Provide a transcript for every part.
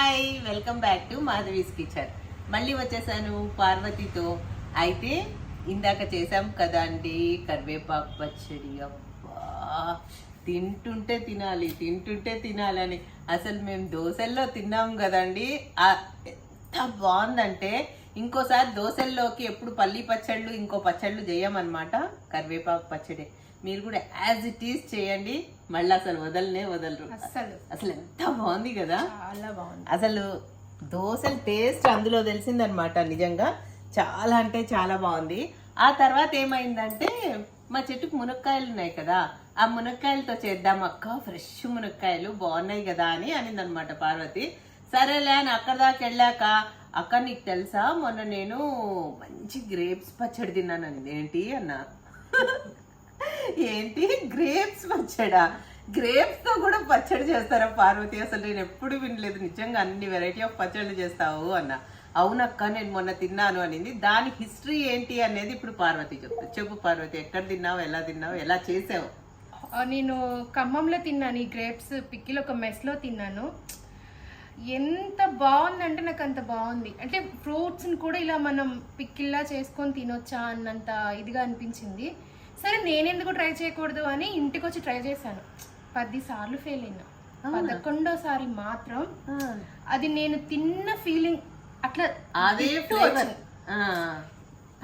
Hi, welcome back to Madhavi's kitchen. మళ్ళీ వచ్చేసాను పార్వతితో. అయితే ఇందాక చేసాం కదా అండి కరివేపాకు పచ్చడి. అబ్బా, తింటుంటే తినాలని. అసలు మేము దోశల్లో తిన్నాం కదండి, ఎంత బాగుందంటే ఇంకోసారి దోశల్లోకి ఎప్పుడు పల్లి పచ్చళ్ళు ఇంకో పచ్చళ్ళు చేయమన్నమాట. కరివేపాకు పచ్చడి మీరు కూడా యాజ్ ఇట్ ఈస్ చేయండి, మళ్ళీ అసలు వదలరు. అసలు ఎంత బాగుంది కదా, చాలా బాగుంది. అసలు దోశల టేస్ట్ అందులో తెలిసిందనమాట. నిజంగా చాలా అంటే చాలా బాగుంది. ఆ తర్వాత ఏమైందంటే మా చెట్టుకు మునక్కాయలు ఉన్నాయి కదా, ఆ మునక్కాయలతో చేద్దాం అక్క, ఫ్రెష్ మునక్కాయలు బాగున్నాయి కదా అని అనిందనమాట పార్వతి. సరేలే అని అక్కడ దాకా వెళ్ళాక, అక్క నీకు తెలుసా మొన్న నేను మంచి గ్రేప్స్ పచ్చడి తిన్నాను. ఏంటి అన్నా? ఏంటి గ్రేప్స్ పచ్చడా? గ్రేప్స్ తో కూడా పచ్చడి చేస్తారా పార్వతి? అసలు నేను ఎప్పుడు వినలేదు, నిజంగా అన్ని వెరైటీ ఆఫ్ పచ్చళ్ళు చేస్తావు అన్న. అవునక్క నేను మొన్న తిన్నాను అనింది. దాని హిస్టరీ ఏంటి అనేది ఇప్పుడు పార్వతి చెప్తా. చెప్పు పార్వతి, ఎక్కడ తిన్నావు, ఎలా చేసావు? నేను ఖమ్మంలో తిన్నాను ఈ గ్రేప్స్ పిక్కిల్, ఒక మెస్లో తిన్నాను. ఎంత బాగుందంటే నాకు అంత బాగుంది. అంటే ఫ్రూట్స్ని కూడా ఇలా మనం పిక్కిల్లా చేసుకొని తినొచ్చా అన్నంత ఇదిగా అనిపించింది. సరే నేనెందుకు ట్రై చేయకూడదు అని ఇంటికి వచ్చి ట్రై చేశాను. 10 సార్లు ఫెయిల్ అయినా. 11వ మాత్రం అది నేను తిన్న ఫీలింగ్ అట్లా అదే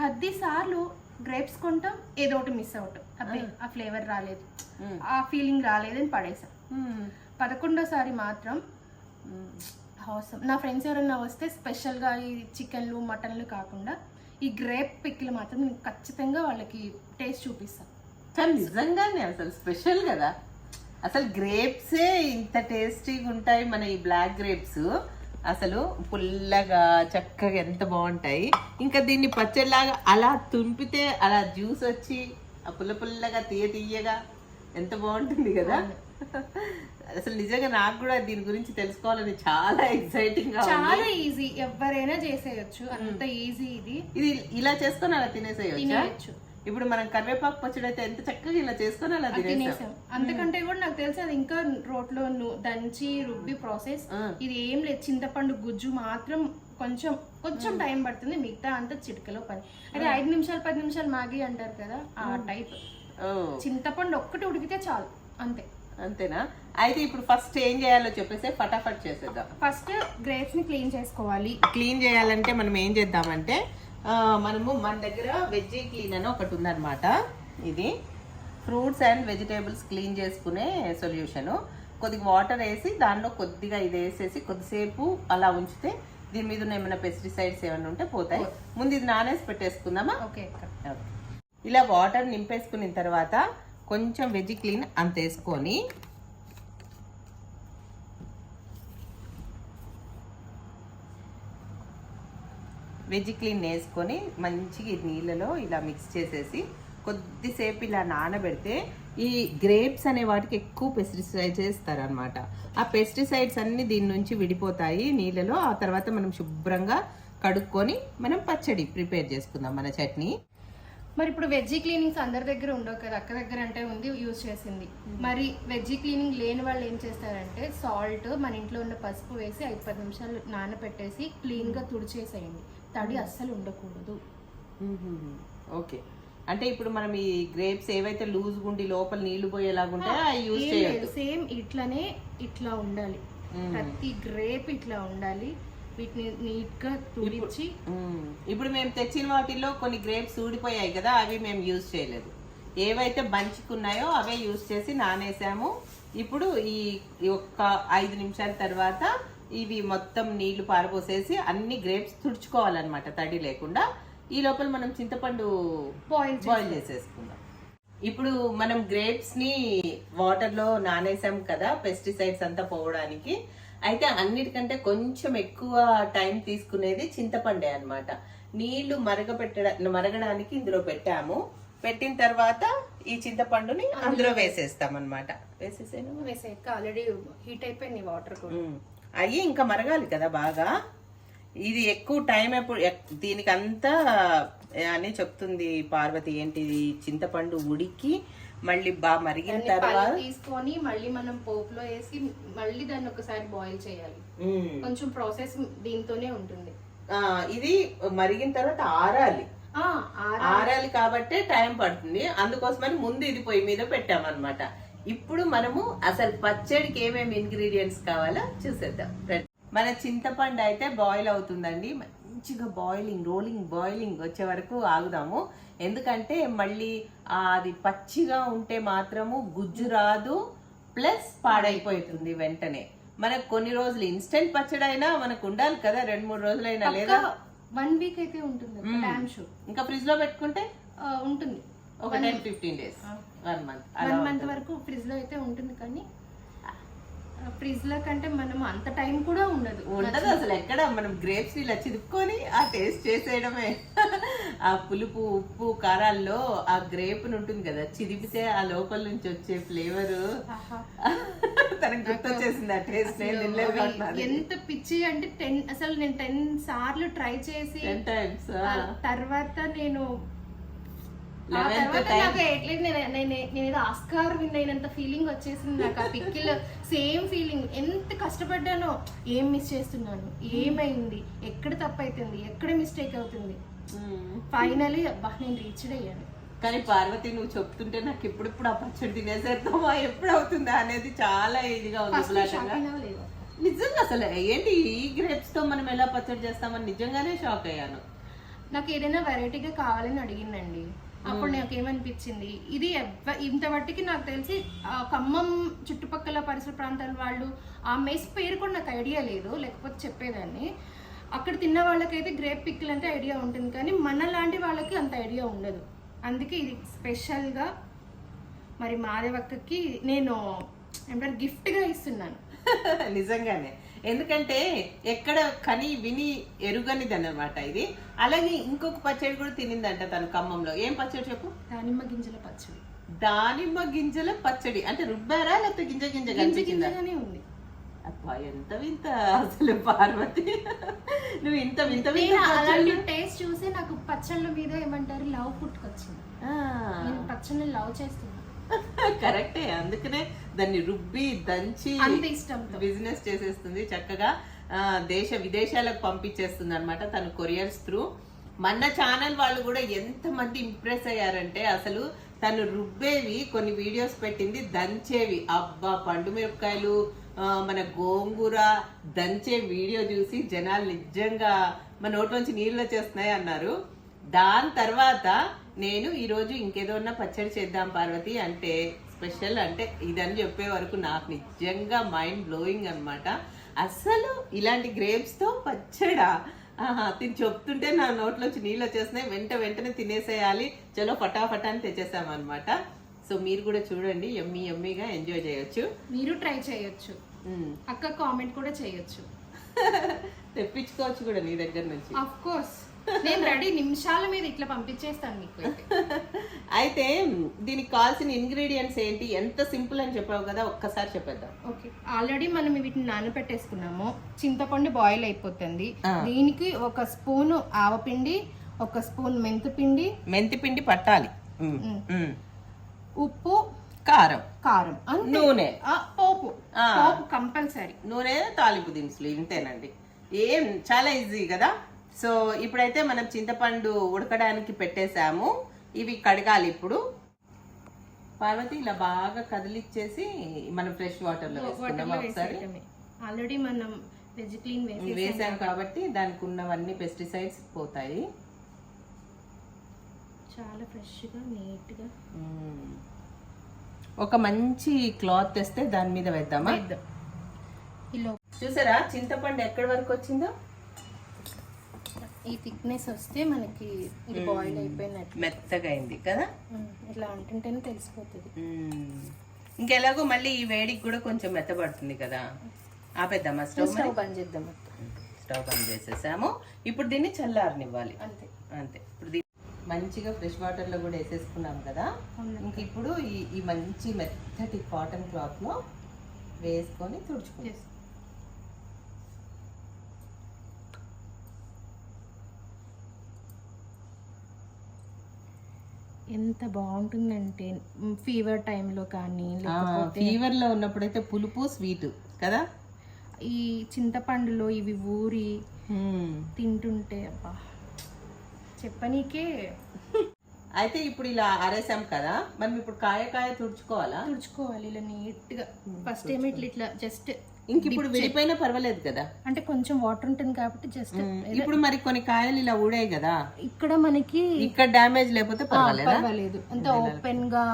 10 సార్లు గ్రేప్స్ కొంటాం, ఏదో ఒకటి మిస్ అవుతాం. అబ్బాయి ఆ ఫ్లేవర్ రాలేదు, ఆ ఫీలింగ్ రాలేదని పడేసాం. 11వ మాత్రం అవసరం. నా ఫ్రెండ్స్ ఎవరైనా వస్తే స్పెషల్గా ఈ చికెన్లు మటన్లు కాకుండా ఈ గ్రేప్ పిక్కిలు మాత్రం నేను ఖచ్చితంగా వాళ్ళకి టేస్ట్ చూపిస్తాను. కానీ నిజంగానే అసలు స్పెషల్ కదా. అసలు గ్రేప్సే ఇంత టేస్టీగా ఉంటాయి. మన ఈ బ్లాక్ గ్రేప్స్ అసలు పుల్లగా చక్కగా ఎంత బాగుంటాయి. ఇంకా దీన్ని పచ్చడిలాగా అలా తుంపితే అలా జ్యూస్ వచ్చి ఆ పుల్లగా తీయగా ఎంత బాగుంటుంది కదా. అసలు నిజంగా నాకు కూడా దీని గురించి తెలుసుకోవాలని చాలా ఎక్సైటింగ్ గా. చాలా ఈజీ, ఎవరైనా చేసేయచ్చు, అంత ఈజీ. ఇది ఇలా చేసుకొని అలా తినేసేయచ్చు. ఇప్పుడు మనం కరివేపాకు పచ్చడి అయితే ఎంత చక్కగా ఇలా చేసుకొని అలా తినేసాం. అంతకంటే కూడా నాకు తెలిసి అది ఇంకా రోట్లో దంచి రుబ్బి ప్రాసెస్. ఇది ఏం లేదు, చింతపండు గుజ్జు మాత్రం కొంచెం టైం పడుతుంది, మిగతా అంతా చిటికలో పని. అదే 5 నిమిషాలు 10 నిమిషాలు మ్యాగీ అంటారు కదా, ఆ టైప్. చింతపండు ఒక్కటి ఉడికితే చాలు, అంతేనా? అయితే ఇప్పుడు ఫస్ట్ ఏం చేయాలో చెప్పేసి ఫటాఫట్ చేసేద్దాం. ఫస్ట్ గ్రేప్స్ ని క్లీన్ చేసుకోవాలి. క్లీన్ చేయాలంటే మనం ఏం చేద్దామంటే, మన దగ్గర వెజ్జీ క్లీన్ అని ఒకటి ఉందన్నమాట. ఇది ఫ్రూట్స్ అండ్ వెజిటేబుల్స్ క్లీన్ చేసుకునే సొల్యూషన్. కొద్దిగా వాటర్ వేసి దానిలో కొద్దిగా ఇది వేసేసి కొద్దిసేపు అలా ఉంచితే దీని మీద ఏమైనా పెస్టిసైడ్స్ ఏమైనా ఉంటే పోతాయి. ముందు ఇది నానేసి పెట్టేసుకుందామా? ఓకే. ఇలా వాటర్ నింపేసుకున్న తర్వాత కొంచెం వెజ్ క్లీన్ అంత వేసుకొని వెజ్ క్లీన్ వేసుకొని మంచిగా నీళ్ళలో ఇలా మిక్స్ చేసేసి కొద్దిసేపు ఇలా నానబెడితే ఈ గ్రేప్స్ అనే వాటికి ఎక్కువ పెస్టిసైడ్స్ వేస్తారనమాట. ఆ పెస్టిసైడ్స్ అన్ని దీని నుంచి విడిపోతాయి నీళ్ళలో. ఆ తర్వాత మనం శుభ్రంగా కడుక్కొని మనం పచ్చడి ప్రిపేర్ చేసుకుందాం, మన చట్నీ. మరి ఇప్పుడు వెజ్జీ క్లీనింగ్స్ అందరి దగ్గర ఉండవు కదా, అక్క దగ్గర అంటే ఉంది, యూజ్ చేసింది. మరి వెజ్జీ క్లీనింగ్ లేని వాళ్ళు ఏం చేస్తారంటే సాల్ట్, మన ఇంట్లో ఉన్న పసుపు వేసి 5-10 నిమిషాలు నానబెట్టేసి క్లీన్గా తుడిచేసేయండి. తడి అస్సలు ఉండకూడదు. ఓకే. అంటే ఇప్పుడు మనం ఈ గ్రేప్స్ ఏవైతే లూజ్ గుండి లోపల నీళ్లు పోయేలాగా ఉంటాయో అవి యూజ్ చేయొద్దు. సేమ్ ఇట్లా ఉండాలి, ప్రతి గ్రేప్ ఇట్లా ఉండాలి. వీటిని నీట్ గా తుడిచి. ఇప్పుడు మేము తెచ్చిన వాటిల్లో కొన్ని గ్రేప్స్ ఊడిపోయాయి కదా, అవి మేము యూజ్ చేయలేదు. ఏవైతే బంచుకున్నాయో అవే యూజ్ చేసి నానేసాము. ఇప్పుడు ఈ ఒక్క 5 నిమిషాల తర్వాత ఇవి మొత్తం నీళ్లు పారబోసేసి అన్ని గ్రేప్స్ తుడుచుకోవాలన్నమాట, తడి లేకుండా. ఈ లోపల మనం చింతపండు బాయిల్ చేసేసుకుందాం. ఇప్పుడు మనం గ్రేప్స్ ని వాటర్ లో నానేసాం కదా పెస్టిసైడ్స్ అంతా పోవడానికి. అయితే అన్నిటికంటే కొంచెం ఎక్కువ టైం తీసుకునేది చింతపండే అన్నమాట. నీళ్లు మరగడానికి ఇందులో పెట్టాము. పెట్టిన తర్వాత ఈ చింతపండుని అందులో వేసేస్తాం అన్నమాట. వేసేసాక ఆల్రెడీ హీట్ అయిపోయింది వాటర్. అయ్యి ఇంకా మరగాలి కదా బాగా. ఇది ఎక్కువ టైం ఎప్పుడు దీనికి అంతా అని చెప్తుంది పార్వతి. ఏంటిది, చింతపండు ఉడికి మళ్ళీ బాగా మరిగిన దాన్ని తర్వాత పల్లి తీసుకొని మళ్ళీ మనం పోపులో వేసి మళ్ళీ దాన్ని ఒకసారి బాయిల్ చేయాలి. కొంచెం ప్రాసెస్ దీంతోనే ఉంటుంది. ఇది మరిగిన తర్వాత ఆరాలి. ఆరాలి కాబట్టి టైం పడుతుంది. అందుకోసమని ముందు ఇది పొయ్యి మీద పెట్టామన్నమాట. ఇప్పుడు మనము అసలు పచ్చడికి ఏమేమి ఇంగ్రీడియంట్స్ కావాలో చూసేద్దాం. మన చింతపండు అయితే బాయిల్ అవుతుందండి. మంచిగా బాయిలింగ్ వచ్చే వరకు ఆగుదాము. ఎందుకంటే మళ్ళీ అది పచ్చిగా ఉంటే మాత్రము గుజ్జు రాదు, ప్లస్ పాడైపోతుంది వెంటనే. మనకు కొన్ని రోజులు ఇన్స్టెంట్ పచ్చడి అయినా మనకు ఉండాలి కదా, 2-3 రోజులైనా, లేదా 1 వీక్ అయితే ఉంటుంది. ఇంకా ఫ్రిడ్జ్ లో పెట్టుకుంటే ఉంటుంది ఒక 10-15 డేస్, 1 మంత్ వరకు ఫ్రిడ్జ్ లో అయితే ఉంటుంది. కానీ ఫ్రిడ్జ్ లో కంటే మనం అంత టైం కూడా ఉండదు అసలు. ఎక్కడ మనం గ్రేప్స్ ఇలా చిదుపుకొని ఆ టేస్ట్ చేసేయడమే. ఆ పులుపు, ఉప్పు, కారాల్లో ఆ గ్రేప్ ఉంటుంది కదా, చిదిపితే ఆ లోపల నుంచి వచ్చే ఫ్లేవర్ తనకు గుర్తొచ్చేసింది. ఆ టేస్ట్ ఎంత పిచ్చి అంటే 10 సార్లు ట్రై చేసి 10 times తర్వాత నేను నేను ఆస్కార్ విన్ అయినంత ఫీలింగ్ వచ్చేసింది నాకు. ఆ పిక్కిల్ సేమ్ ఫీలింగ్. ఎంత కష్టపడ్డానో, ఏం మిస్ చేస్తున్నాను, ఏమైంది, ఎక్కడ తప్పైతుంది, ఎక్కడ మిస్టేక్ అవుతుంది. ఫైనలీ అబ్బా నేను రీచ్డ్ అయ్యాను. కానీ పార్వతి నువ్వు చెప్తుంటే నాకు ఎప్పుడెప్పుడు ఆ పచ్చడి తినేసేద్దామా, ఎప్పుడు అవుతుందా అనేది చాలా ఇదిగా ఉంది. నిజంగా అసలు ఏంటి ఈ గ్రేప్స్ తో మనం ఎలా పచ్చడి చేస్తామని నిజంగానే షాక్ అయ్యాను. నాకు ఏదైనా వెరైటీగా కావాలని అడిగిందండి. అప్పుడు నాకు ఏమనిపించింది, ఇది ఇంతవరకు నాకు తెలిసి ఖమ్మం చుట్టుపక్కల పరిసర ప్రాంతాల వాళ్ళు ఆ మెస్ పేరు కూడా నాకు ఐడియా లేదు, లేకపోతే చెప్పేదాన్ని. అక్కడ తిన్న వాళ్ళకైతే గ్రేప్ పిక్కిల్ అంటే ఐడియా ఉంటుంది, కానీ మన లాంటి వాళ్ళకి అంత ఐడియా ఉండదు. అందుకే ఇది స్పెషల్గా మరి మాదేవక్కకి నేను ఏమంటారు గిఫ్ట్గా ఇస్తున్నాను. నిజంగానే, ఎందుకంటే ఎక్కడ కని విని ఎరుగనిది అన్నమాట ఇది. అలాగే ఇంకొక పచ్చడి కూడా తినిందంట తను ఖమ్మంలో. ఏం పచ్చడి చెప్పు? దానిమ్మ గింజల పచ్చడి. దానిమ్మ గింజల పచ్చడి అంటే రుబ్బారా, లేకపోతే గింజగానే ఉంది? అబ్బా ఎంత వింత అసలు పార్వతి, నువ్వు ఇంత వింత అలాంటి టేస్ట్ చూసి నాకు పచ్చళ్ళ మీద ఏమంటారు లవ్ పుట్టుకొచ్చింది. నేను పచ్చళ్ళని లవ్ చేస్తున్నా. కరెక్టే, అందుకనే దాన్ని రుబ్బి దంచి బిజినెస్ చేసేస్తుంది చక్కగా. దేశ విదేశాలకు పంపించేస్తుంది అనమాట తను కొరియర్స్ త్రూ. మన ఛానల్ వాళ్ళు కూడా ఎంత మంది ఇంప్రెస్ అయ్యారంటే, అసలు తను రుబ్బేవి కొన్ని వీడియోస్ పెట్టింది, దంచేవి అబ్బా పండు మిరపకాయలు, మన గోంగూర దంచే వీడియో చూసి జనాలు నిజంగా మన నోట్లోంచి నీళ్ళు వచ్చేస్తున్నాయి అన్నారు. దాని తర్వాత నేను ఈరోజు ఇంకేదో పచ్చడి చేద్దాం పార్వతి అంటే, స్పెషల్ అంటే ఇదని చెప్పే వరకు నాకు నిజంగా మైండ్ బ్లోయింగ్ అనమాట. అసలు ఇలాంటి గ్రేప్స్ తో పచ్చడా, తిని చెప్తుంటే నా నోట్లోంచి నీళ్ళు వచ్చేస్తున్నాయి. వెంటనే తినేసేయాలి, చలో ఫటాఫటా అని తెచ్చేసామన్నమాట. సో మీరు కూడా చూడండి, యమ్మీగా ఎంజాయ్ చేయొచ్చు. మీరు ట్రై చేయొచ్చు, అక్క కామెంట్ కూడా చేయొచ్చు, తెప్పించుకోవచ్చు కూడా నీ దగ్గర నుంచి. ఆఫ్ కోర్స్ నేను రెడీ, నిమిషాల మీద ఇట్లా పంపించేస్తాను మీకు. అయితే దీనికి కావాల్సిన ఇంగ్రీడియంట్స్ ఏంటి, ఎంత సింపుల్ అని చెప్పావు కదా, ఒక్కసారి చెప్పేద్దాం. ఓకే, ఆల్రెడీ మనం వీటిని నానబెట్టేసుకున్నాము. చింతపండు బాయిల్ అయిపోతుంది. దీనికి 1 స్పూన్ ఆవపిండి, 1 స్పూన్ మెంతిపిండి పట్టాలి, ఉప్పు, కారం, నూనె, పోపు కంపల్సరీ, నూనె, తాలింపు దినుసులు, ఇంతేనండి. ఏం చాలా ఈజీ కదా. సో ఇప్పుడైతే మనం చింతపండు ఉడకడానికి పెట్టేసాము. ఇవి కడగాలి ఇప్పుడు. పార్వతి ఇలా బాగా కదిలిచ్చేసి మనం ఫ్రెష్ వాటర్ లో వేసుకున్నాము ఒకసారి. ఆల్రెడీ మనం వెజ్ క్లీన్ వేసాం కాబట్టి దానికి ఉన్నవన్నీ పెస్టిసైడ్స్ పోతాయి. చాలా ఫ్రెష్ గా నీట్ గా. ఒక మంచి క్లాత్ తెస్తే దాని మీద వేద్దామా? చూసారా చింతపండు ఎక్కడి వరకు వచ్చిందో? ఈ థిక్నెస్ వస్తే మనకి ఇది బాయిల్ అయిపోయినట్టు, మెత్తగా అయింది కదా. ఇట్లా అంటుంటేనే తెలిసిపోతుంది. ఇంకెలాగో మళ్ళీ ఈ వేడికి కూడా కొంచెం మెత్తబడుతుంది కదా. ఆపేద్దామా స్టవ్ బంద్ చేద్దాం. స్టవ్ బంద్ చేసేసాము. ఇప్పుడు దీన్ని చల్లారనివ్వాలి. అంతే. ఇప్పుడు మంచిగా ఫ్రెష్ వాటర్ లో కూడా వేసేసుకున్నాం కదా. ఇంక ఇప్పుడు ఈ మంచి మెత్తటి కాటన్ క్లాత్ లో వేసుకొని తుడుచుకుంటాం. ఎంత బాగుంటుందంటే ఫీవర్ టైంలో కానీ లేకపోతే ఫీవర్ లో ఉన్నప్పుడైతే పులుపు స్వీట్ కదా, ఈ చింతపండులో ఇవి ఊరి తింటుంటే అబ్బా చెప్పనీకే. అయితే ఇప్పుడు ఇలా ఆరేసాం కదా, మనం ఇప్పుడు కాయ తుడుచుకోవాలా? తుడుచుకోవాలి ఇలా నీట్ గా. ఫస్ట్ ఏమో ఇట్లా జస్ట్ ఇంక ఇప్పుడు విడిపోయినా పర్వాలేదు కదా, అంటే కొంచెం వాటర్ ఉంటుంది కాబట్టి జస్ట్. ఇప్పుడు మరి కొన్ని కాయలు ఇలా ఊడాయి కదా, ఇక్కడ మనకి ఇక్కడ డ్యామేజ్ లేకపోతే పర్వాలేదు, అంత ఓపెన్ గా.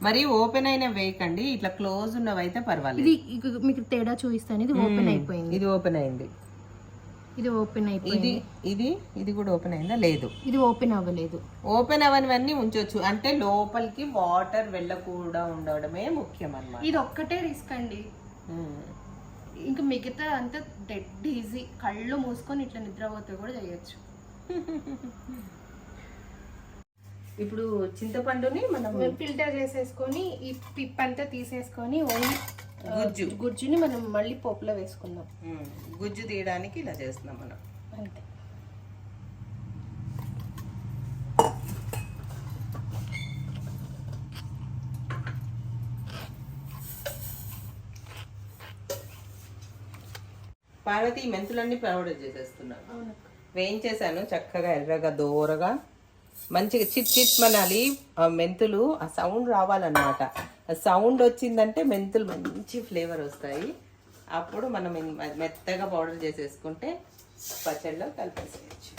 మరి ఓపెన్ అయిన వేయకండి, ఇట్లా క్లోజ్ ఉన్నవైతే పర్వాలేదు. ఇది మీకు తేడా చూపిస్తాను. ఇది ఓపెన్ అయిపోయింది, ఇది ఓపెన్ అయింది, ఇది ఓపెన్ అయిపోయింది, ఇది కూడా ఓపెన్ అయిందా? లేదు, ఇది ఓపెన్ అవ్వలేదు. ఓపెన్ అవన్నీ ఉంచొచ్చు, అంటే లోపలికి వాటర్ వెళ్ళకుండా ఉండడమే ముఖ్యం అన్నమాట. ఇది ఒక్కటే రిస్క్ అండి, ఇంకా మిగతా అంతా డెడ్ ఈజీ. కళ్ళు మూసుకొని ఇట్లా నిద్రపోతే కూడా చేయొచ్చు. ఇప్పుడు చింతపండుని మనం ఫిల్టర్ చేసేసుకొని ఈ పిప్ అంతా తీసేసుకొని ఓన్లీ గుజ్జుని మనం మళ్ళీ పోపులో వేసుకుందాం. గుజ్జు తీయడానికి ఇలా చేస్తున్నాం మనం అంతే. పార్వతి మెంతులన్నీ పౌడర్ చేసేస్తున్నాను, వేయించేసాను చక్కగా ఎర్రగా దోరగా, మంచిగా చిట్ చిట్ మనాలి ఆ మెంతులు, ఆ సౌండ్ రావాలన్నమాట. ఆ సౌండ్ వచ్చిందంటే మెంతులు మంచి ఫ్లేవర్ వస్తాయి. అప్పుడు మనం మెత్తగా పౌడర్ చేసేసుకుంటే పచ్చడిలో కలిపేసేయచ్చు.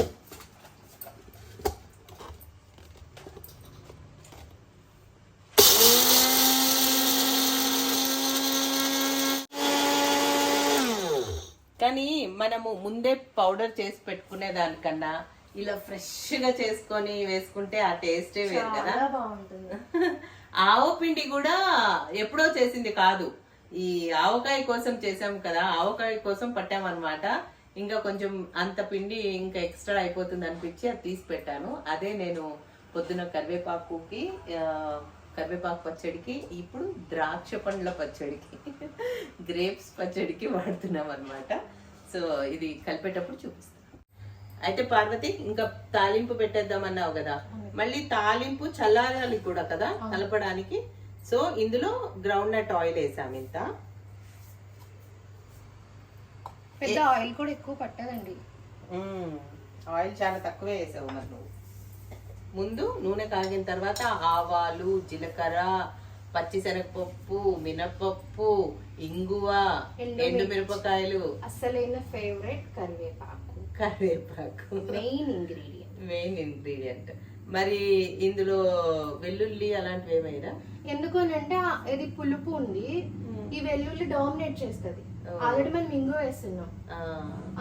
కానీ మనము ముందే పౌడర్ చేసి పెట్టుకునే దానికన్నా ఇలా ఫ్రెష్గా చేసుకొని వేసుకుంటే ఆ టేస్టే వేరు కదా. ఆవ పిండి కూడా ఎప్పుడో చేసింది కాదు, ఈ ఆవకాయ కోసం చేసాం కదా, ఆవకాయ కోసం పట్టామన్నమాట. ఇంకా కొంచెం అంత పిండి ఇంకా ఎక్స్ట్రా అయిపోతుంది అనిపించి అది తీసి పెట్టాను. అదే నేను పొద్దున కరివేపాకు పచ్చడికి, ఇప్పుడు ద్రాక్ష పండ్ల పచ్చడికి, గ్రేప్స్ పచ్చడికి వాడుతున్నాం అనమాట. సో ఇది కలిపేటప్పుడు చూపిస్తాను. అయితే పార్వతి ఇంకా తాలింపు పెట్టేద్దామన్నావు కదా, మళ్ళీ తాలింపు చల్లారాలి కూడా కదా కలపడానికి. సో ఇందులో గ్రౌండ్ నట్ ఆయిల్ వేసాము. ఇంత పెద్ద ఆయిల్ కూడా ఎక్కువ పట్టదండి, ఆయిల్ చాలా తక్కువే వేసావు. మరి నువ్వు ముందు నూనె కాగిన తర్వాత ఆవాలు, జీలకర్ర, పచ్చిశనగపప్పు, మినపప్పు, ఇంగువ, ఎండుమిరపకాయలు, అసలైన ఫేవరెట్ కరివేపాకు మెయిన్ ఇంగ్రీడియంట్. మరి ఇందులో వెల్లుల్లి అలాంటివి ఏమైనా? ఎందుకు అంటే ఇది పులుపు ఉంది, ఈ వెల్లుల్లి డామినేట్ చేస్తుంది. ఆల్రెడీ మనం ఇంగు వేస్తున్నాం,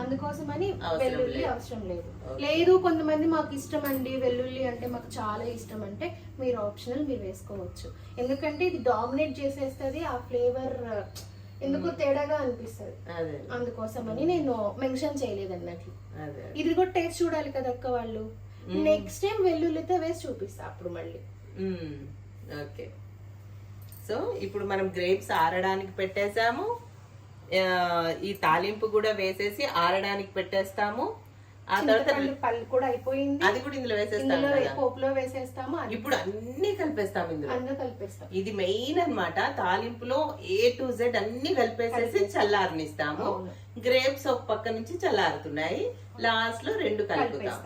అందుకోసమని వెల్లుల్లి అవసరం లేదు. లేదు కొంతమంది మాకు ఇష్టం అండి వెల్లుల్లి అంటే మాకు చాలా ఇష్టం అంటే మీరు ఆప్షనల్, మీరు వేసుకోవచ్చు. ఎందుకంటే ఇది డామినేట్ చేసేస్తుంది, ఆ ఫ్లేవర్ ఎందుకు తేడాగా అనిపిస్తుంది, అందుకోసమని నేను మెన్షన్ చేయలేదు అన్నట్లు. ఇది కూడా టేస్ట్ చూడాలి కదా అక్క వాళ్ళు. నెక్స్ట్ టైం వెల్లుల్లితో వేసి చూపిస్తా అప్పుడు మళ్ళీ. ఓకే, సో ఇప్పుడు మనం గ్రేప్స్ ఆరడానికి పెట్టేసాము, ఈ తాలింపు కూడా వేసేసి ఆరడానికి పెట్టేస్తాము. ఆ తర్వాత పల్లి కూడా అయిపోయింది, అది కూడా ఇందులో వేసేస్తాము, పోపులో వేసేస్తాము. ఇప్పుడు అన్ని కలిపేస్తాము, ఇందులో కలిపేస్తాం. ఇది మెయిన్ అన్నమాట. తాలింపులో A to Z అన్ని కలిపేసేసి చల్లారనిస్తాము. గ్రేప్స్ ఒక పక్క నుంచి చల్లారుతున్నాయి, లాస్ట్ లో రెండు కలుపుతాం.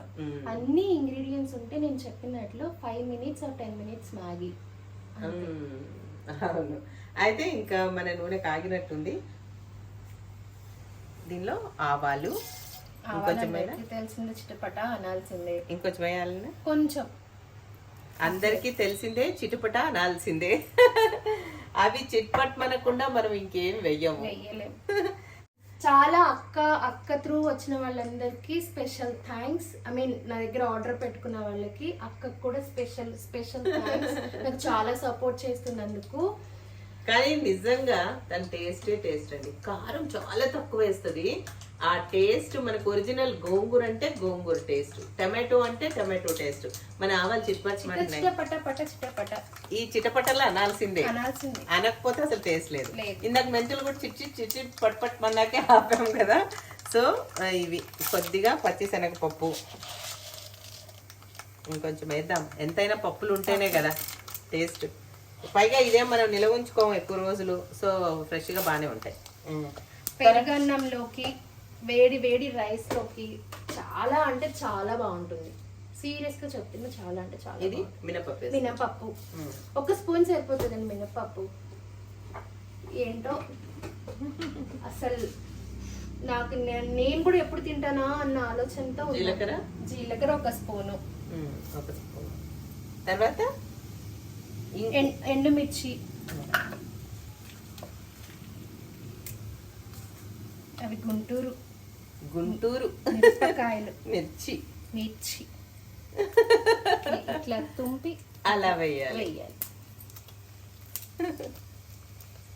అన్ని ఇంగ్రీడియంట్స్ ఉంటే నేను చెప్పినట్లు 5 minutes or 10 minutes మ్యాగీ. అవును. అయితే ఇంకా మన నూనె కాగినట్టుంది. దీనిలో ఆవాలు తెలిసిందే, చిటపట అనాల్సిందే. ఇంకొంచెం వేయాలన్నా కొంచెం, అందరికి తెలిసిందే చిటపట అనాల్సిందే. అవి చిట్పట్ మనకుండా మనం ఇంకేం వెయ్యము. చాలా అక్క త్రూ వచ్చిన వాళ్ళందరికీ స్పెషల్ థ్యాంక్స్. ఐ మీన్ నా దగ్గర ఆర్డర్ పెట్టుకున్న వాళ్ళకి అక్కకు కూడా స్పెషల్ థ్యాంక్స్. నాకు చాలా సపోర్ట్ చేస్తున్నందుకు. కానీ నిజంగా దాని టేస్ట్ అండి. కారం చాలా తక్కువ వేస్తుంది. ఆ టేస్ట్ మనకు ఒరిజినల్ గోంగూర అంటే గోంగూర టేస్ట్, టమాటో అంటే టమాటో టేస్ట్. మన ఆవాలు చిటపట ఈ చిటపటలో అనాల్సిందే, అనకపోతే అసలు టేస్ట్ లేదు. ఇందాక మెంతులు కూడా చిట్ పట్ మన్నాకే ఆపాం కదా. సో ఇవి కొద్దిగా పచ్చిశనగపప్పు, ఇంకొంచెం వేద్దాం, ఎంతైనా పప్పులు ఉంటేనే కదా టేస్ట్. పైగా ఇదే మనం నిల్వ ఉంచుకోము ఎక్కువ రోజులు, సో ఫ్రెష్గా బాగానే ఉంటాయి. పెరుగన్నంలోకి వేడి వేడి రైస్లోకి చాలా అంటే చాలా బాగుంటుంది. సీరియస్గా చెప్తున్నా, చాలా అంటే చాలా. ఇది మినపప్పు. మినపప్పు 1 స్పూన్ సరిపోతుందండి మినపప్పు. ఏంటో అసలు నాకు నేను కూడా ఎప్పుడు తింటానా అన్న ఆలోచనతో. జీలకర్ర 1 స్పూను. తర్వాత ఎండుమిర్చి, అవి గుంటూరు మిరపకాయలు, మిర్చి ఇట్లా తుంపి అలా వేయాలి.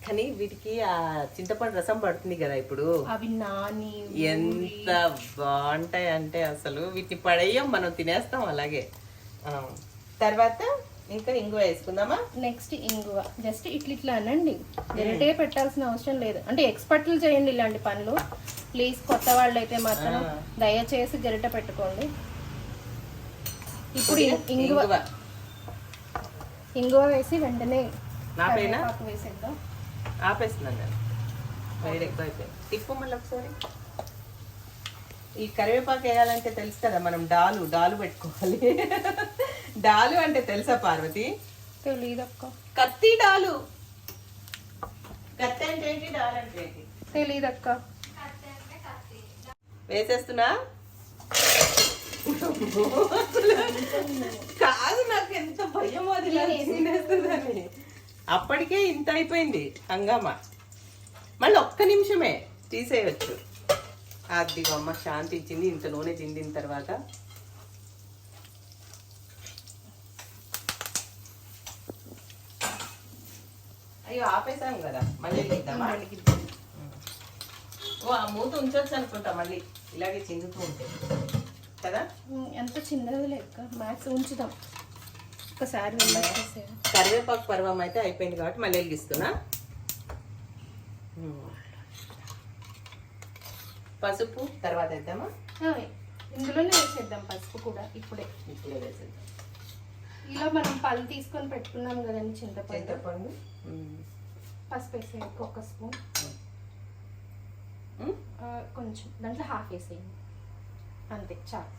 కానీ వీటికి ఆ చింతపండు రసం పడుతుంది కదా ఇప్పుడు, అవి నాని ఎంత బాగుంటాయి అంటే అసలు వీటిని పడేయం, మనం తినేస్తాం అలాగే. తర్వాత ఇంకా ఇంగువ వేసుకుందామా? నెక్స్ట్ ఇంగువ జస్ట్ ఇట్లా అనండి, గరిటే పెట్టాల్సిన అవసరం లేదు. అంటే ఎక్స్పర్ట్లు చేయండి ఇలాంటి పనులు ప్లీజ్. కొత్త వాళ్ళు అయితే మాత్రం దయచేసి గరిట పెట్టుకోండి. ఇప్పుడు ఇంగువ వేసి వెంటనే వేసేద్దాం. ఆపేస్తున్నాను నేను, వేడి ఎక్కువ అయిపోయింది. తిప్పు మళ్ళీ ఒకసారి. ఈ కరివేపాకు వేయాలంటే తెలుసు కదా, మనం డాలు పెట్టుకోవాలి. డాలు అంటే తెలుసా పార్వతి? తెలీదక్క. కత్తి డాలు. కత్తి అంటే ఏంటి, డాలు అంటే ఏంటి తెలీదక్క. వేసేస్తున్నా. కాదు, నాకు ఎంత భయం అది వేస్తుందని. అప్పటికే ఇంత అయిపోయింది హంగామా. మళ్ళీ 1 నిమిషమే తీసేయచ్చు. అది అమ్మ శాంతి ఇచ్చింది, ఇంత నూనె చిందిన తర్వాత. అయ్యో ఆపేసాం కదా, మళ్ళీ ఇద్దామా? ఓ ఆ మూత ఉంచొచ్చు అనుకుంటా, మళ్ళీ ఇలాగే చిందుతూ ఉంటాయి కదా. ఎంత చిన్నది లెక్క మ్యాక్స్ ఉంచుదాం ఒకసారి. కరివేపాకు పర్వం అయితే అయిపోయింది కాబట్టి మళ్ళీ వెలిగిస్తున్నా. పసుపు తర్వాత వేద్దామా? ఇందులోనే వేసేద్దాం పసుపు కూడా. ఇప్పుడే వేసేద్దాం. ఇలా మనం పళ్ళు తీసుకొని పెట్టుకున్నాం కదండి చింతపండు. పసుపు వేసే 1 స్పూన్, కొంచెం దాంట్లో హాఫ్ వేసేయండి అంతే చాలు.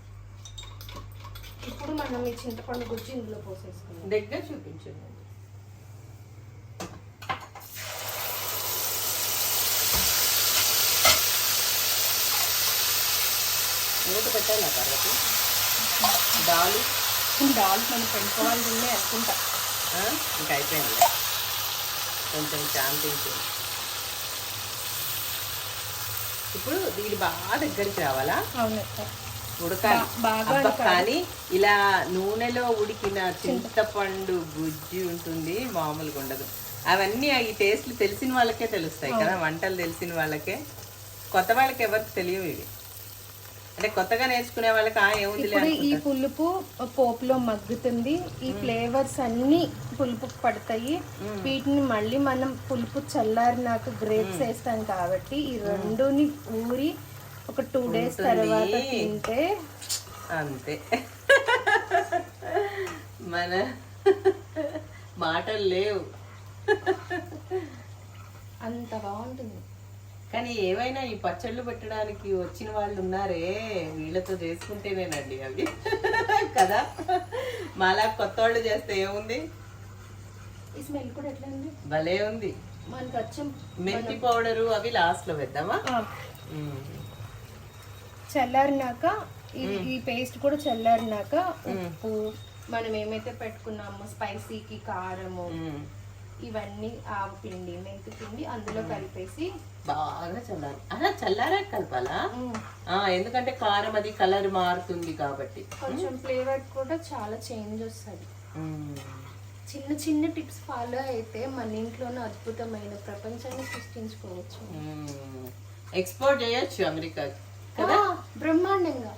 ఇప్పుడు మనం ఈ చింతపండు గుజ్జు ఇందులో పోసేసుకున్నాం. దగ్గర చూపించండి. మూత పెట్టాలి తర్వాత. డాలు మనం పెట్టుకోవాలి అనుకుంటా. ఇంకా అయిపోయింది, కొంచెం శాంతించింది. ఇప్పుడు దీని బాగా దగ్గరికి రావాలా? ఉడకాలి బాగా. కానీ ఇలా నూనెలో ఉడికిన చింతపండు గుజ్జు ఉంటుంది, మామూలుగా ఉండదు. అవన్నీ ఈ టేస్ట్లు తెలిసిన వాళ్ళకే తెలుస్తాయి కదా, వంటలు తెలిసిన వాళ్ళకే. కొత్త వాళ్ళకి ఎవరికి తెలియవు ఇవి. అంటే కొత్తగా నేర్చుకునే వాళ్ళకి ఏముంది. ఈ పులుపు పోపులో మగ్గుతుంది, ఈ ఫ్లేవర్స్ అన్ని పులుపు పడతాయి. వీటిని మళ్ళీ మనం పులుపు చల్లారినాక గ్రేప్స్ వేస్తాం కాబట్టి ఈ రెండుని ఊరి ఒక 2 days తర్వాత తింటే అంతే. మన మాటలు లేవు, అంత బాగుంటుంది. కానీ ఏవైనా ఈ పచ్చళ్ళు పెట్టడానికి వచ్చిన వాళ్ళు ఉన్నారే, వీళ్ళతో చేసుకుంటేనేనండి అవి కదా. మాలా కొత్త వాళ్ళు చేస్తే ఏముంది, ఈ స్మెల్ కూడా ఎట్లా ఉంది, భలే ఉంది. మనకు వచ్చి మెంతి పౌడరు అవి లాస్ట్ లో వేద్దామా? చల్లారినాక ఈ పేస్ట్ కూడా చల్లారినాక ఉప్పు, మనం ఏమైతే పెట్టుకున్నామో స్పైసీకి కారము, ఇవన్నీ ఆవు పిండి, మెంతి పిండి అందులో కలిపేసి బాగా చల్లారి. అలా చల్లారా కలపాలా? ఎందుకంటే కారం అది కలర్ మారుతుంది కాబట్టి కొంచెం ఫ్లేవర్ కూడా చాలా చేంజ్ వస్తుంది. చిన్న చిన్న టిప్స్ ఫాలో అయితే మన ఇంట్లోనే అద్భుతమైన ప్రపంచాన్ని సృష్టించుకోవచ్చు. ఎక్స్పోర్ట్ చేయొచ్చు అమెరికాకి కదా, బ్రహ్మాండంగా.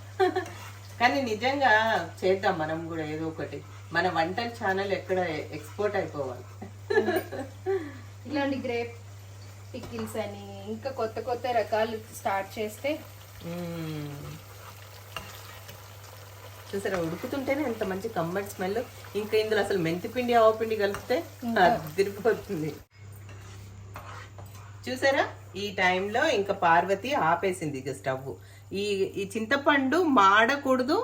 కానీ నిజంగా చేద్దాం మనం కూడా ఏదో ఒకటి. మన వంటల ఛానల్ ఎక్కడ ఎక్స్పోర్ట్ అయిపోవాలి. ఇలాంటి గ్రేప్ పికిల్స్ అని ఇంకా కొత్త కొత్త రకాలు స్టార్ట్ చేస్తే చూసారా ఉడుకుతుంటేనే ఎంత మంచి కమ్మటి స్మెల్. ఇంకా ఇందులో అసలు మెంతిపిండి ఆవపిండి కలిపితే తిరిగిపోతుంది. చూసారా ఈ టైంలో ఇంకా పార్వతి ఆపేసింది ఇక స్టవ్. ఈ చింతపండు మాడకూడదు,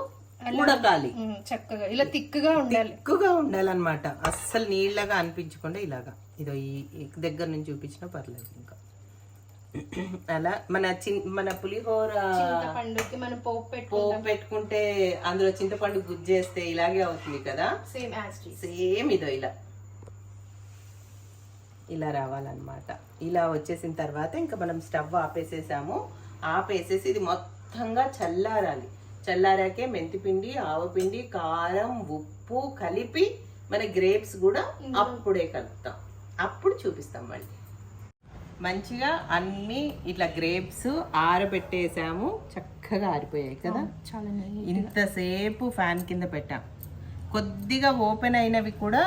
ఉడకాలి చక్కగా ఇలా తిక్కుగా ఉండాలి, తిక్కుగా ఉండాలన్నమాట. అస్సలు నీళ్ళగా అనిపించకుండా ఇలాగా ఇదో ఈ దగ్గర నుంచి చూపించినా పర్లేదు. ఇంకా అలా మన పులిహోర చింతపండుకి మనం పోపు పెట్టుకుంటే అందులో చింతపండు గుజ్జేస్తే ఇలాగే అవుతుంది కదా. సేమ్ ఇదో ఇలా రావాలన్నమాట. ఇలా వచ్చేసిన తర్వాత ఇంకా మనం స్టవ్ ఆపేసేసాము. ఆపేసేసి ఇది మొత్తంగా చల్లారాలి. చల్లారాకే మెంతిపిండి, ఆవపిండి, కారం, ఉప్పు కలిపి మన గ్రేప్స్ కూడా అప్పుడే కలుపుతాం. అప్పుడు చూపిస్తాం మళ్ళీ. మంచిగా అన్ని ఇట్లా గ్రేప్స్ ఆరబెట్టేసాము. చక్కగా ఆరిపోయాయి కదా. చాలా ఇంతసేపు ఫ్యాన్ కింద పెట్టాం. కొద్దిగా ఓపెన్ అయినవి కూడా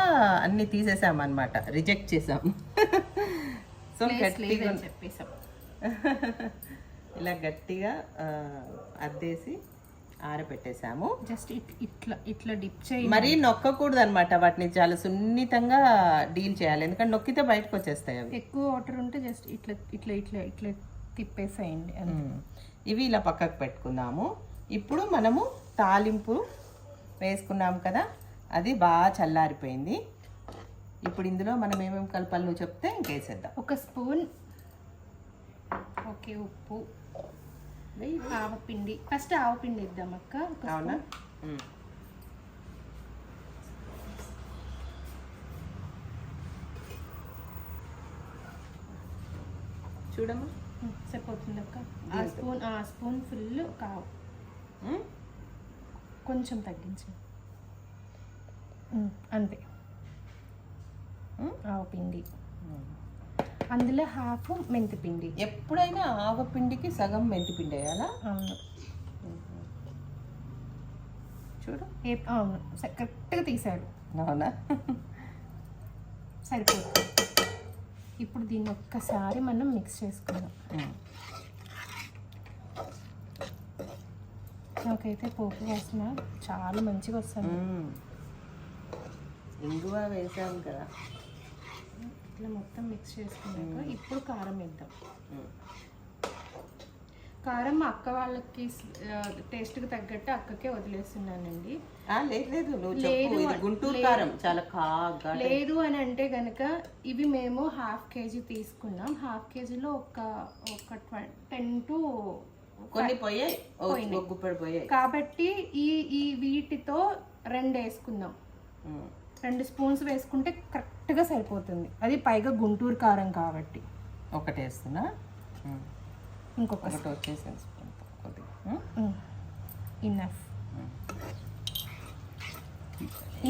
అన్ని తీసేసాం అన్నమాట, రిజెక్ట్ చేసాము. సో గట్టిగా చెప్పేసాం. ఇలా గట్టిగా అద్దేసి ఆరబెట్టేసాము. జస్ట్ ఇట్లా డిప్ చేయి. మరీ నొక్కకూడదు అనమాట, వాటిని చాలా సున్నితంగా డీల్ చేయాలి. ఎందుకంటే నొక్కితే బయటకు వచ్చేస్తాయి అవి. ఎక్కువ వాటర్ ఉంటే జస్ట్ ఇట్లా తిప్పేసేయండి. ఇవి ఇలా పక్కకు పెట్టుకుందాము. ఇప్పుడు మనము తాలింపు వేసుకున్నాము కదా, అది బాగా చల్లారిపోయింది. ఇప్పుడు ఇందులో మనం ఏమేమి కలపాలి నువ్వు చెప్తే ఇంకేసేద్దాం. 1 స్పూన్ ఓకే ఉప్పు, ఆవపిండి. ఫస్ట్ ఆవపిండి ఇద్దాం అక్క. అవునా? చూడమ్మా సరిపోతుంది అక్క. ఆ స్పూన్ ఫుల్ కావు, కొంచెం తగ్గించు అంతే. ఆవపిండి, అందులో హాఫ్ మెంతిపిండి. ఎప్పుడైనా ఆవపిండికి సగం మెంతిపిండి వేయాలా? అవును. చూడు. అవును, కరెక్ట్గా తీసాడు. అవునా? సరిపోతుంది. ఇప్పుడు దీన్ని ఒక్కసారి మనం మిక్స్ చేసుకుందాం. నాకైతే పోపు వాసన చాలా మంచిగా వస్తుంది. ఇంగువ వేసాం కదా. ఇట్లా మొత్తం మిక్స్ చేసుకున్నాక ఇప్పుడు కారం వేద్దాం. కారం మా అక్క వాళ్ళకి టేస్ట్కి తగ్గట్టు అక్కకే వదిలేస్తున్నానండి. లేదు గుంటూరు కారం చాలా కాగా. లేదు అని అంటే గనక ఇవి మేము 1/2 kg తీసుకున్నాం. 1/2 kgలో ఒక 10 to కొన్ని పోయాయి కాబట్టి ఈ వీటితో 2 వేసుకుందాం. 2 స్పూన్స్ వేసుకుంటే కరెక్ట్గా సరిపోతుంది. అది పైగా గుంటూరు కారం కాబట్టి. ఒకటి వేస్తున్నా, ఇంకొకటి వచ్చేసి ఇన్నఫ్.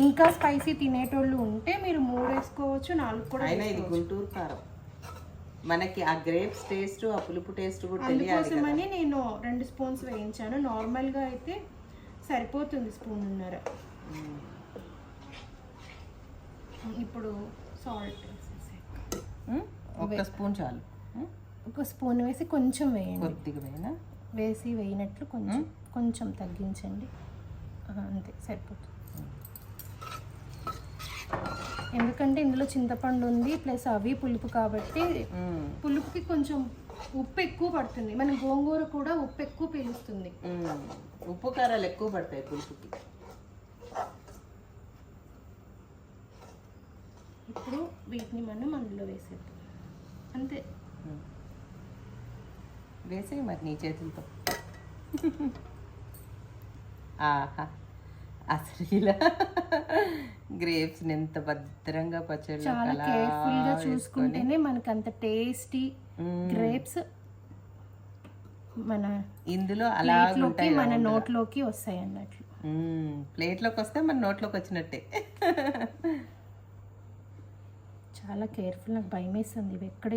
ఇంకా స్పైసీ తినేటోళ్ళు ఉంటే మీరు 3 వేసుకోవచ్చు, 4 కూడా. అయినా ఇది గుంటూరు కారం, మనకి ఆ గ్రేప్స్ టేస్ట్, ఆ పులుపు టేస్ట్ కూడా తెలియాలి. అందుకోసమని నేను 2 స్పూన్స్ వేయించాను. నార్మల్గా అయితే సరిపోతుంది 1.5 స్పూన్. ఇప్పుడు సాల్ట్ 1 స్పూన్ చాలు. 1 స్పూన్ వేసి కొంచెం వేయండి. కొద్దిగా వేయినట్లు కొంచెం తగ్గించండి. అంతే సరిపోతుంది. ఎందుకంటే ఇందులో చింతపండు ఉంది, ప్లస్ అవి పులుపు కాబట్టి పులుపుకి కొంచెం ఉప్పు ఎక్కువ పడుతుంది. మన గోంగూర కూడా ఉప్పు ఎక్కువ పీలుస్తుంది. ఉప్పు కారాలు ఎక్కువ పడతాయి పులుపుకి. ఇప్పుడు వీటిని మనం అందులో వేసేద్దాం. అంతే. వేసే మరి నీ చేతులతో. ఆహా, అసలు ఇలా గ్రేప్స్ ఎంత భద్రంగా పచ్చడి చాలా కేర్ఫుల్ గా చూసుకుంటేనే మనకు అంత టేస్టీ గ్రేప్స్ మన ఇందులో అలా మన నోట్లోకి వస్తాయి అన్నట్లు. ప్లేట్లోకి వస్తే మన నోట్లోకి వచ్చినట్టే. చాలా కేర్ఫుల్. నాకు భయం వేస్తుంది ఇవి ఎక్కడ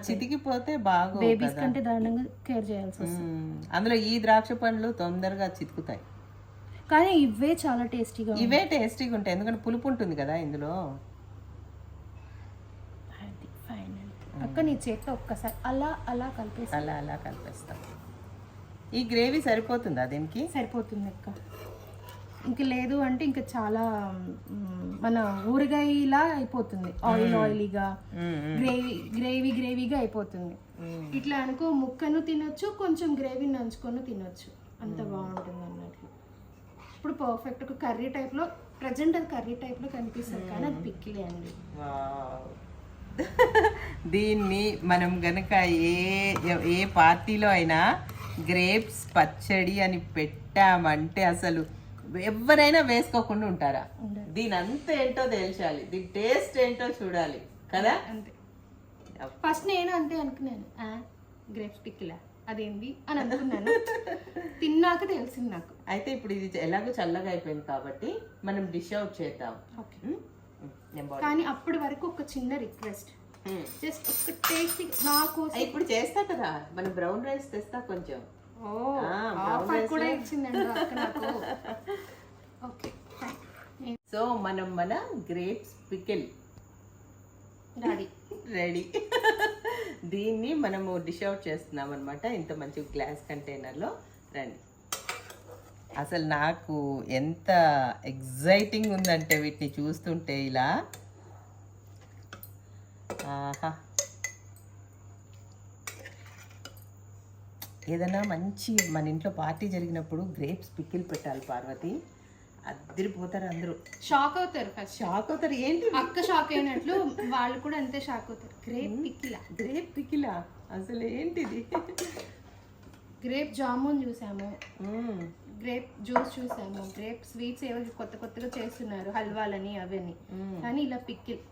చితికిపోతే బాగా. బేబీస్ కంటే దారుణంగా కేర్ చేయాల్సి వస్తుంది. అందులో ఈ ద్రాక్ష పండ్లు తొందరగా చితుకుతాయి, కానీ ఇవే చాలా టేస్టీగా ఉంటాయి. ఎందుకంటే పులుపు ఉంటుంది కదా ఇందులో. అది ఫైనల్. అక్క నీ చేతితో ఒక్కసారి అలా కలిపేస్తాం. ఈ గ్రేవీ సరిపోతుందా దీనికి? సరిపోతుంది అక్క. ఇంక లేదు అంటే ఇంకా చాలా మన ఊరగాయలా అయిపోతుంది, ఆయిలీగా, గ్రేవీగా అయిపోతుంది. ఇట్లా అనుకో ముక్కను తినొచ్చు, కొంచెం గ్రేవీ నంచుకొని తినొచ్చు, అంత బాగుంటుంది అన్నట్లు. ఇప్పుడు పర్ఫెక్ట్ ఒక కర్రీ టైప్లో, ప్రజెంట్ అది కర్రీ టైప్లో కనిపిస్తుంది కానీ అది పిక్కిలే అండి. దీన్ని మనం గనక ఏ పార్టీలో అయినా గ్రేప్స్ పచ్చడి అని పెట్టామంటే అసలు ఎవరైనా వేసుకోకుండా ఉంటారా? దీని అంత ఏంటో తెలిసాలి, దీని టేస్ట్ ఏంటో చూడాలి కదా. అంతే. ఫస్ట్ నేను అంతే అనుకున్నాను, గ్రేప్స్ పిక్కిలా అదేంటి అని అనుకున్నాను. తిన్నాక తెలిసింది నాకు. అయితే ఇప్పుడు ఇది ఎలాగో చల్లగా అయిపోయింది కాబట్టి మనం డిష్ అవుట్ చేద్దాం. కానీ అప్పటి వరకు ఒక చిన్న రిక్వెస్ట్, జస్ట్ ఒక టేస్ట్ నాకు ఇప్పుడు చేస్తా కదా, మనం బ్రౌన్ రైస్ తెస్తా కొంచెం. ఆఫర్ కూడా ఇచ్చిందండి అక్క నాకు. ఓకే, సో మనం మన గ్రేప్స్ పికిల్ రెడీ. దీన్ని మనము డిష్ అవుట్ చేస్తున్నాం అనమాట, ఇంత మంచి గ్లాస్ కంటైనర్లో. రండి. అసలు నాకు ఎంత ఎగ్జైటింగ్ ఉందంటే వీటిని చూస్తుంటే ఇలా. ఆహా, ఏదైనా మంచి మన ఇంట్లో పార్టీ జరిగినప్పుడు గ్రేప్స్ పికిల్ పెట్టాలి పార్వతి, అద్దరిపోతారు అందరూ. షాక్ అవుతారు, ఫస్ట్ షాక్ అవుతారు. ఏంటి అక్క షాక్ అయినట్లు వాళ్ళు కూడా అంతే షాక్ అవుతారు. గ్రేప్ పికిలా అసలు ఏంటిది? గ్రేప్ జామున్ చూసాము, గ్రేప్ జ్యూస్ చూసాము, గ్రేప్ స్వీట్స్ ఏవో కొత్తగా చేస్తున్నారు, హల్వాలని అవన్నీ, కానీ ఇలా పికిల్.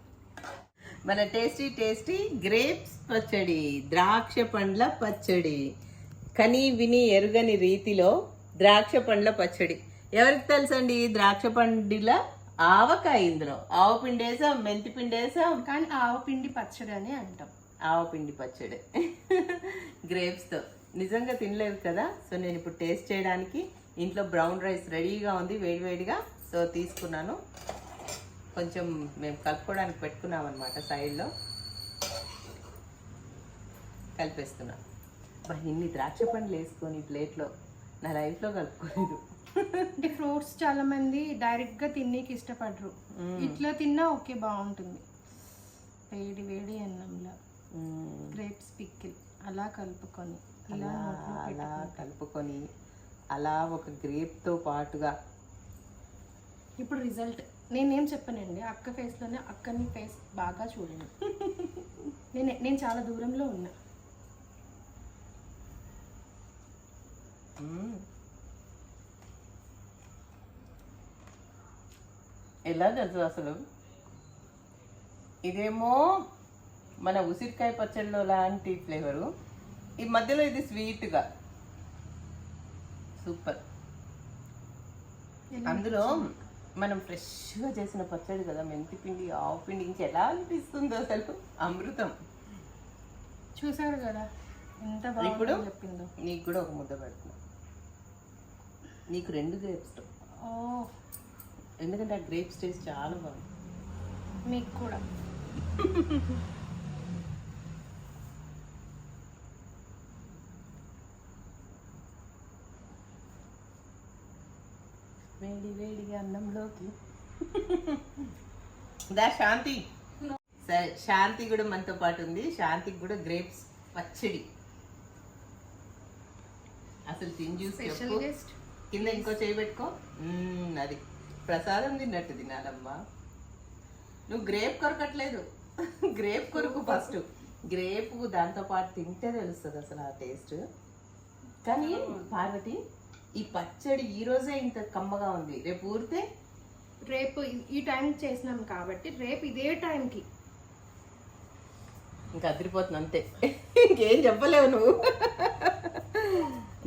మన టేస్టీ గ్రేప్స్ పచ్చడి, ద్రాక్ష పండ్ల పచ్చడి, కని విని ఎరుగని రీతిలో ద్రాక్ష పండ్ల పచ్చడి. ఎవరికి తెలుసండి ద్రాక్ష పండిల ఆవకాయ. ఇందులో ఆవపిండి వేసాం, మెంతి పిండి వేసాం, కానీ ఆవపిండి పచ్చడి అని అంటాం. ఆవపిండి పచ్చడి గ్రేప్స్తో. నిజంగా తినలేదు కదా, సో నేను ఇప్పుడు టేస్ట్ చేయడానికి ఇంట్లో బ్రౌన్ రైస్ రెడీగా ఉంది వేడివేడిగా, సో తీసుకున్నాను. కొంచెం మేము కలుపుకోవడానికి పెట్టుకున్నాం అనమాట, సైడ్లో కలిపేస్తున్నాం. ఇన్ని ద్రాక్ష పండ్లు వేసుకొని ప్లేట్లో నా లైఫ్లో కలుపుకోలేదు. అంటే ఫ్రూట్స్ చాలా మంది డైరెక్ట్ గా తినేకి ఇష్టపడరు, ఇట్లా తిన్నా ఓకే బాగుంటుంది. వేడి అన్నంలో గ్రేప్స్ పికిల్ అలా కలుపుకొని అలా కలుపుకొని అలా ఒక గ్రేప్తో పాటుగా. ఇప్పుడు రిజల్ట్ నేనేం చెప్పానండి, అక్క ఫేస్లోనే, అక్కని ఫేస్ బాగా చూడండి. నేను చాలా దూరంలో ఉన్నా. ఎలా తెలుసు అసలు, ఇదేమో మన ఉసిరికాయ పచ్చడిలో లాంటి ఫ్లేవరు, ఈ మధ్యలో ఇది స్వీట్గా సూపర్. అందులో మనం ఫ్రెష్గా చేసిన పచ్చడి కదా, మెంతి పిండి, ఆవు పిండి, ఇంకెలా అనిపిస్తుందో అసలు అమృతం. చూసారు కదా ఎంత బాగా. ఇప్పుడు చెప్పిందో నీకు కూడా ఒక ముద్ద పెడుతున్నా, నీకు 2 గ్రేప్స్, ఎందుకంటే ఆ గ్రేప్స్ టేస్ట్ చాలా బాగుంది. మీకు కూడా. వేడిగా అన్నంలోకి. దా శాంతి. సరే, శాంతి కూడా మనతో పాటు ఉంది. శాంతికి కూడా గ్రేప్స్ పచ్చడి అసలు తిని చూసి చెప్పు. కింద ఇంకో చేయి పెట్టుకో. అది ప్రసాదం తిన్నట్టు తినాలమ్మా. నువ్వు గ్రేప్ కొరకట్లేదు, గ్రేప్ కొరకు ఫస్ట్. గ్రేప్ దాంతో పాటు తింటే తెలుస్తుంది అసలు ఆ టేస్ట్. కానీ పార్వతి, ఈ పచ్చడి ఈ రోజే ఇంత కమ్మగా ఉంది, రేపు ఊరితే రేపు ఈ టైం చేసినాం కాబట్టి రేపు ఇదే టైంకి ఇంకా అదిరిపోతుంది అంతే, ఇంకేం చెప్పలేవు నువ్వు.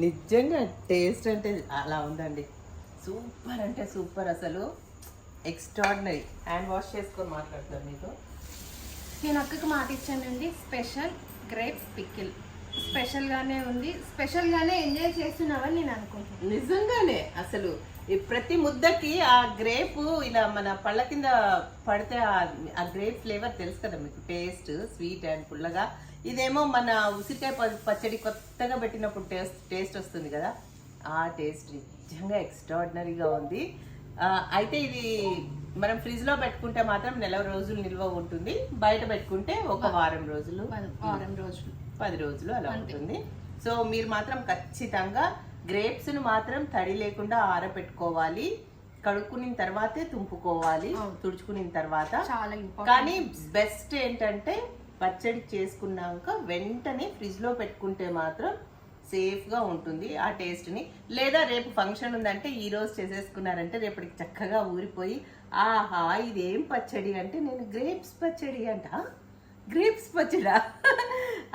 నిజంగా టేస్ట్ అంటే అలా ఉందండి, సూపర్ అంటే సూపర్, అసలు ఎక్స్ట్రాడినరీ. హ్యాండ్ వాష్ చేసుకొని మాట్లాడతాను మీతో. నేను అక్కకి మాట ఇచ్చానండి, స్పెషల్ గ్రేప్స్ పికిల్ స్పెషల్గానే ఉంది, స్పెషల్గానే ఎంజాయ్ చేస్తున్నావని నేను అనుకుంటున్నాను. నిజంగానే అసలు ఈ ప్రతి ముద్దకి ఆ గ్రేప్ ఇలా మన పళ్ళ కింద పడితే ఆ గ్రేప్ ఫ్లేవర్ తెలుసు కదా మీకు, టేస్ట్ స్వీట్ అండ్ పుల్లగా. ఇదేమో మన ఉసిరికాయ పచ్చడి కొత్తగా పెట్టినప్పుడు టేస్ట్ వస్తుంది కదా, ఆ టేస్ట్ నిజంగా ఎక్స్ట్రాడినరీగా ఉంది. అయితే ఇది మనం ఫ్రిడ్జ్ లో పెట్టుకుంటే మాత్రం నెల రోజులు నిల్వ ఉంటుంది, బయట పెట్టుకుంటే ఒక వారం రోజులు, వారం రోజులు, 10 రోజులు అలా ఉంటుంది. సో మీరు మాత్రం ఖచ్చితంగా గ్రేప్స్ ను మాత్రం తడి లేకుండా ఆరబెట్టుకోవాలి, కడుక్కున్న తర్వాతే తుంపుకోవాలి, తుడుచుకున్న తర్వాత. చాలా కానీ బెస్ట్ ఏంటంటే పచ్చడి చేసుకున్నాక వెంటనే ఫ్రిడ్జ్ లో పెట్టుకుంటే మాత్రం సేఫ్ గా ఉంటుంది ఆ టేస్ట్ ని. లేదా రేపు ఫంక్షన్ ఉందంటే ఈ రోజు చేసేసుకున్నారంటే రేపటికి చక్కగా ఊరిపోయి ఆహా ఇదేం పచ్చడి అంటే నేను గ్రేప్స్ పచ్చడి అంట. గ్రేప్స్ పచ్చడా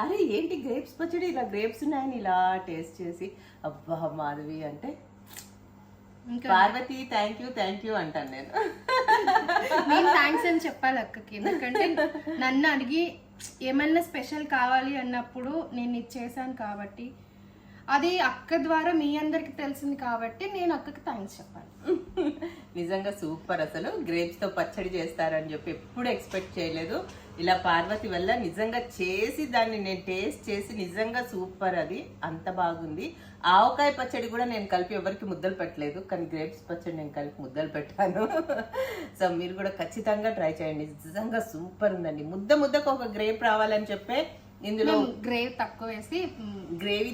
అరే ఏంటి గ్రేప్స్ పచ్చడి, ఇలా గ్రేప్స్ ఉన్నాయని ఇలా టేస్ట్ చేసి అబ్బా మాధవి అంటే పార్వతి థ్యాంక్ యూ అంటాను నేను. థ్యాంక్స్ అని చెప్పాలి అక్కకి, ఎందుకంటే నన్ను అడిగి ఏమన్నా స్పెషల్ కావాలి అన్నప్పుడు నేను ఇది చేశాను కాబట్టి, అది అక్క ద్వారా మీ అందరికి తెలిసింది కాబట్టి నేను అక్కకి థ్యాంక్స్ చెప్పాలి. నిజంగా సూపర్, అసలు గ్రేప్స్ తో పచ్చడి చేస్తారని చెప్పి ఎప్పుడు ఎక్స్పెక్ట్ చేయలేదు. ఇలా పార్వతి వల్ల నిజంగా చేసి దాన్ని నేను టేస్ట్ చేసి నిజంగా సూపర్, అది అంత బాగుంది. ఆవకాయ పచ్చడి కూడా నేను కలిపి ఎవరికి ముద్దలు పెట్టలేదు, కానీ గ్రేప్స్ పచ్చడి నేను కలిపి ముద్దలు పెట్టాను. సో మీరు కూడా ఖచ్చితంగా ట్రై చేయండి, నిజంగా సూపర్ ఉందండి. ముద్దకు ఒక గ్రేప్ రావాలని చెప్పే ఇందులో గ్రేవీ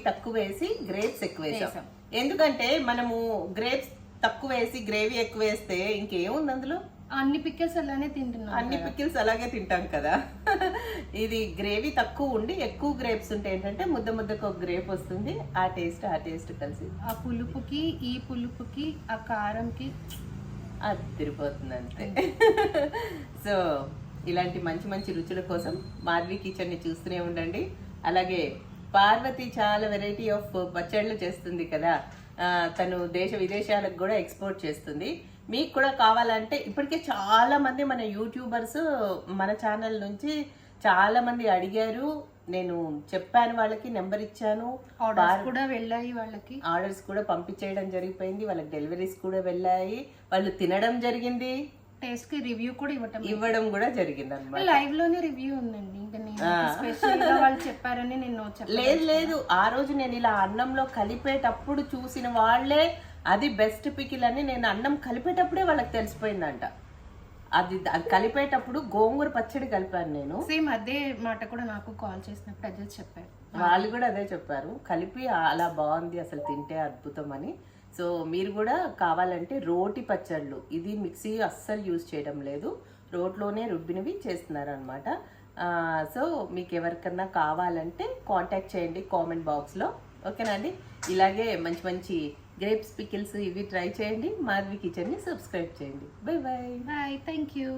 తక్కువ వేసి గ్రేప్స్ ఎక్కువ వేసాం. ఎందుకంటే మనము గ్రేప్స్ తక్కువ వేసి గ్రేవీ ఎక్కువ వేస్తే ఇంకేముంది అందులో, అన్ని పికిల్స్ అలానే తింటున్నాం, అన్ని పికిల్స్ అలాగే తింటాం కదా. ఇది గ్రేవీ తక్కువ ఉండి ఎక్కువ గ్రేప్స్ ఉంటే ఏంటంటే ముద్దకు ఒక గ్రేప్ వస్తుంది, ఆ టేస్ట్ కలిసి ఆ పులుపుకి ఈ పులుపుకి ఆ కారంకి అది తిరిగిపోతుంది అంతే. సో ఇలాంటి మంచి రుచుల కోసం మాధవి కిచెన్ ని చూస్తూనే ఉండండి. అలాగే పార్వతి చాలా వెరైటీ ఆఫ్ పచ్చళ్ళు చేస్తుంది కదా, తను దేశ విదేశాలకు కూడా ఎక్స్పోర్ట్ చేస్తుంది. మీకు కూడా కావాలంటే ఇప్పటికే చాలా మంది మన యూట్యూబర్స్ మన ఛానల్ నుంచి చాలా మంది అడిగారు, నేను చెప్పాను, వాళ్ళకి నెంబర్ ఇచ్చాను, ఆర్డర్స్ కూడా వెళ్ళాయి, వాళ్ళకి ఆర్డర్స్ కూడా పంపించేయడం జరిగిపోయింది, వాళ్ళకి డెలివరీస్ కూడా వెళ్ళాయి, వాళ్ళు తినడం జరిగింది, టేస్ట్ కి రివ్యూ కూడా ఇవ్వడం కూడా జరిగింది అన్నమాట. లైవ్ లోనే రివ్యూ ఉందండి, ఇంకా నేను స్పెషల్ గా వాళ్ళు చెప్పారని నేను లేదు ఆ రోజు నేను ఇలా అన్నంలో కలిపేటప్పుడు చూసిన వాళ్ళే అది బెస్ట్ పికిల్ అని, నేను అన్నం కలిపేటప్పుడే వాళ్ళకి తెలిసిపోయిందంట. అది కలిపేటప్పుడు గోంగూర పచ్చడి కలిపాను నేను. సేమ్ అదే మాట కూడా నాకు కాల్ చేసినప్పుడు అదే చెప్పారు, వాళ్ళు కూడా అదే చెప్పారు, కలిపి అలా బాగుంది అసలు తింటే అద్భుతం అని. సో మీరు కూడా కావాలంటే రోటి పచ్చళ్ళు, ఇది మిక్సీ అస్సలు యూజ్ చేయడం లేదు, రోట్లోనే రుబ్బినవి చేస్తున్నారు అనమాట. సో మీకు ఎవరికన్నా కావాలంటే కాంటాక్ట్ చేయండి కామెంట్ బాక్స్లో, ఓకేనా అండి. ఇలాగే మంచి గ్రేప్స్ పికిల్స్ ఇవి ట్రై చేయండి, మాధవి కిచెన్ని సబ్స్క్రైబ్ చేయండి. Bye thank you.